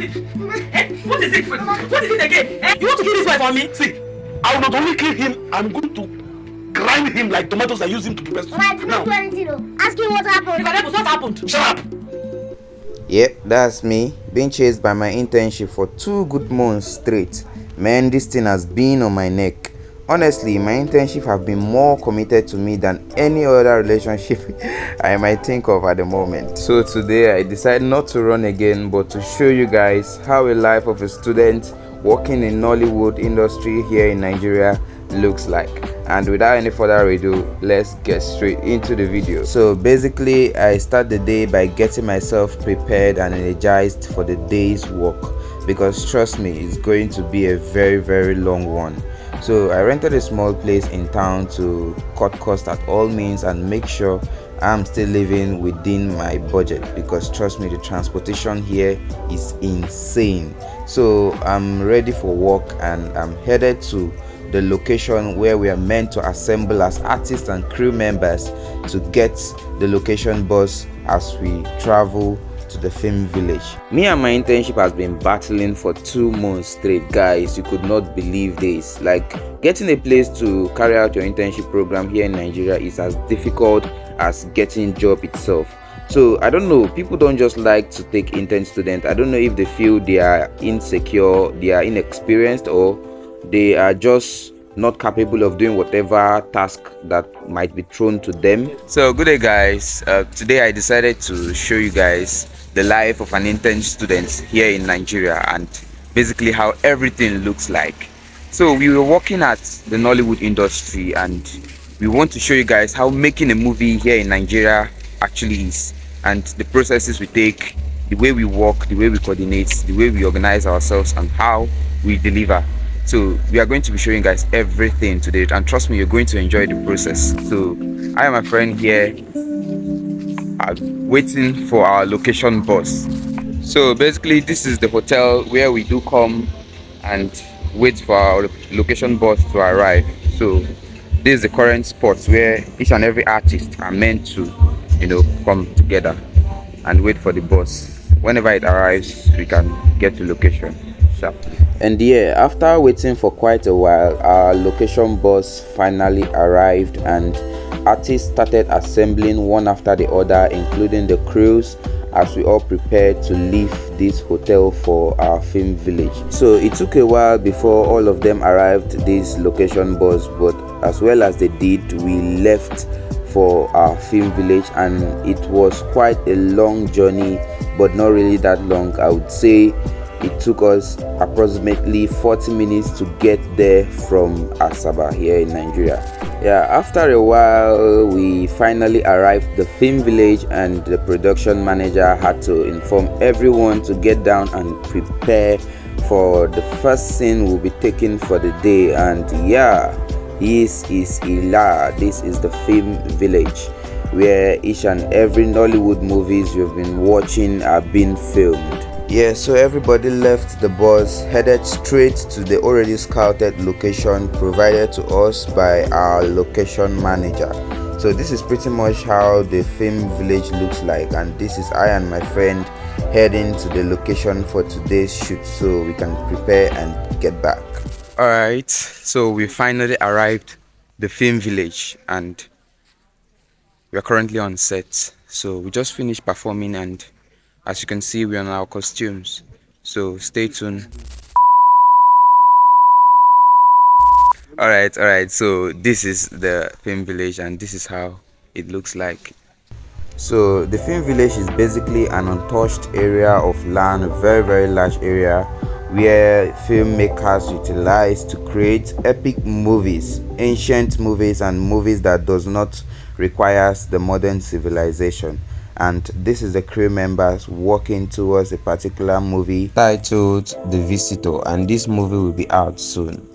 is it? What is it? What is it again? You want to kill this boy for me? See, I will not only kill him, I'm going to grind him like tomatoes I use him to prepare soup. I did not do anything though. Ask him what happened. What happened? Shut up! Yep, that's me, being chased by my internship for 2 good months straight. Man, this thing has been on my neck. Honestly, my internship have been more committed to me than any other relationship I might think of at the moment. So today I decided not to run again, but to show you guys how a life of a student working in Nollywood industry here in Nigeria looks like. And without any further ado, let's get straight into the video. So basically, I start the day by getting myself prepared and energized for the day's work, because trust me, it's going to be a very long one. So I rented a small place in town to cut costs at all means and make sure I'm still living within my budget, because trust me, the transportation here is insane. So I'm ready for work and I'm headed to the location where we are meant to assemble as artists and crew members to get the location bus as we travel to the film village. Me and my internship has been battling for 2 months straight, guys. You could not believe this. Like, getting a place to carry out your internship program here in Nigeria is as difficult as getting job itself. So I don't know, people don't just like to take intern students. I don't know if they feel they are insecure, they are inexperienced, or they are just not capable of doing whatever task that might be thrown to them. So good day, guys. Today I decided to show you guys the life of an intern student here in Nigeria and basically how everything looks like. So we were working at the Nollywood industry and we want to show you guys how making a movie here in Nigeria actually is, and the processes we take, the way we work, the way we coordinate, the way we organize ourselves, and how we deliver. So we are going to be showing you guys everything today, and trust me, you're going to enjoy the process. So I and my friend here are waiting for our location bus. So basically, this is the hotel where we do come and wait for our location bus to arrive. So this is the current spot where each and every artist are meant to, come together and wait for the bus. Whenever it arrives, we can get to location sharply. And yeah, after waiting for quite a while, our location bus finally arrived and artists started assembling one after the other, including the crews, as we all prepared to leave this hotel for our film village. So it took a while before all of them arrived this location bus, but as well as they did, we left for our film village, and it was quite a long journey, but not really that long. I would say it took us approximately 40 minutes to get there from Asaba here in Nigeria. Yeah, after a while we finally arrived at the film village, and the production manager had to inform everyone to get down and prepare for the first scene we'll be taking for the day. And yeah, this is Ila. This is the film village where each and every Nollywood movies you've been watching are being filmed. Yeah, so everybody left the bus, headed straight to the already scouted location provided to us by our location manager. So this is pretty much how the film village looks like, and this is I and my friend heading to the location for today's shoot so we can prepare and get back. Alright, so we finally arrived the film village and we are currently on set. So we just finished performing, and as you can see, we're in our costumes, so stay tuned. Alright, so this is the film village and this is how it looks like. So the film village is basically an untouched area of land, a very large area where filmmakers utilize to create epic movies, ancient movies, and movies that does not require the modern civilization. And this is the crew members working towards a particular movie titled The Visitor, and this movie will be out soon.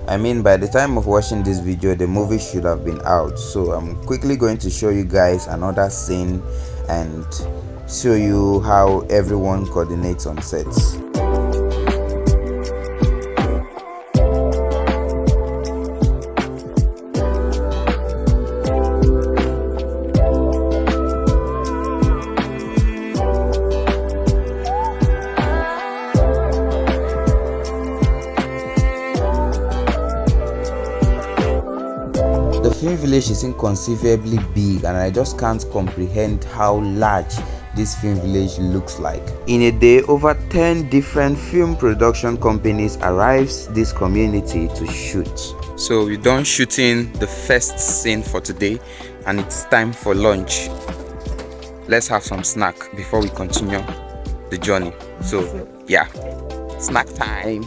I mean, by the time of watching this video, the movie should have been out. So I'm quickly going to show you guys another scene and show you how everyone coordinates on sets. film village is inconceivably big, and I just can't comprehend how large this film village looks like. In a day, over 10 different film production companies arrives this community to shoot. So we're done shooting the first scene for today, and it's time for lunch. Let's have some snack before we continue the journey. So yeah, snack time.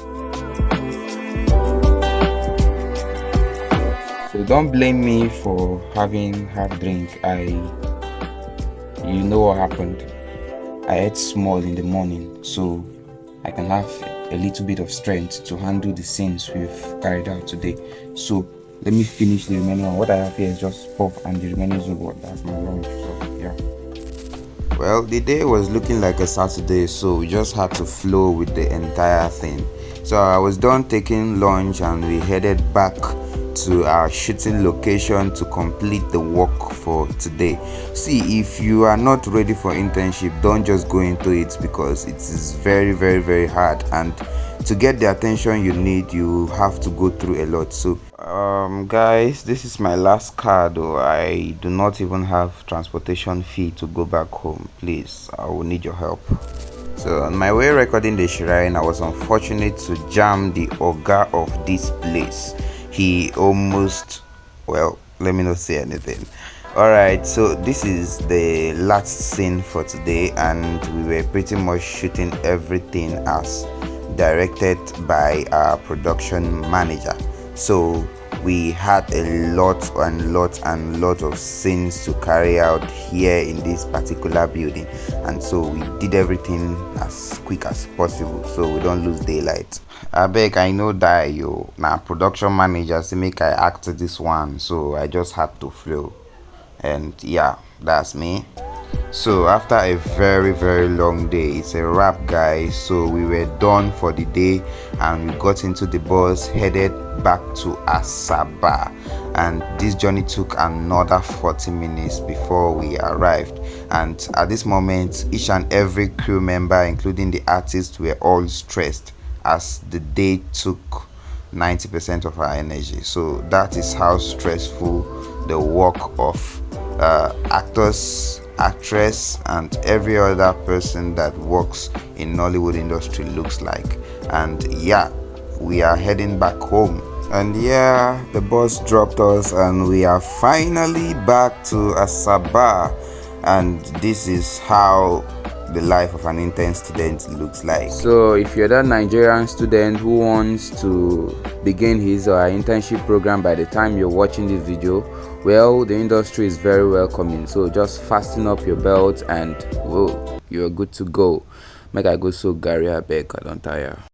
So don't blame me for having half drink. You know what happened. I ate small in the morning, so I can have a little bit of strength to handle the scenes we've carried out today. So let me finish the remaining one. What I have here is just puff, and the remaining is what that's my lunch. So yeah. Well, the day was looking like a Saturday, so we just had to flow with the entire thing. So I was done taking lunch, and we headed back to our shooting location to complete the work for today. See, if you are not ready for internship, don't just go into it, because it is very, very, very hard, and to get the attention you need, you have to go through a lot. So guys, this is my last card, though. I do not even have transportation fee to go back home. Please, I will need your help. So on my way recording the shrine, I was unfortunate to jam the oga of this place. He almost, well, let me not say anything. Alright, so this is the last scene for today, and we were pretty much shooting everything as directed by our production manager. So we had a lot of scenes to carry out here in this particular building, and so we did everything as quick as possible so we don't lose daylight. Abeg, I know that you now production manager say make I act this one, so I just had to flow, and yeah, that's me. So after a very, very long day, it's a wrap, guys. So we were done for the day, and we got into the bus, headed back to Asaba, and this journey took another 40 minutes before we arrived. And at this moment, each and every crew member, including the artists, were all stressed, as the day took 90% of our energy. So that is how stressful the work of actors, actress, and every other person that works in Nollywood industry looks like. And yeah, we are heading back home. And yeah, the bus dropped us, and we are finally back to Asaba. And this is how the life of an intern student looks like. So if you're that Nigerian student who wants to begin his or her internship program by the time you're watching this video, well, the industry is very welcoming. So just fasten up your belt, and whoa, you're good to go. Make I go so Gary, I beg, I don't tire.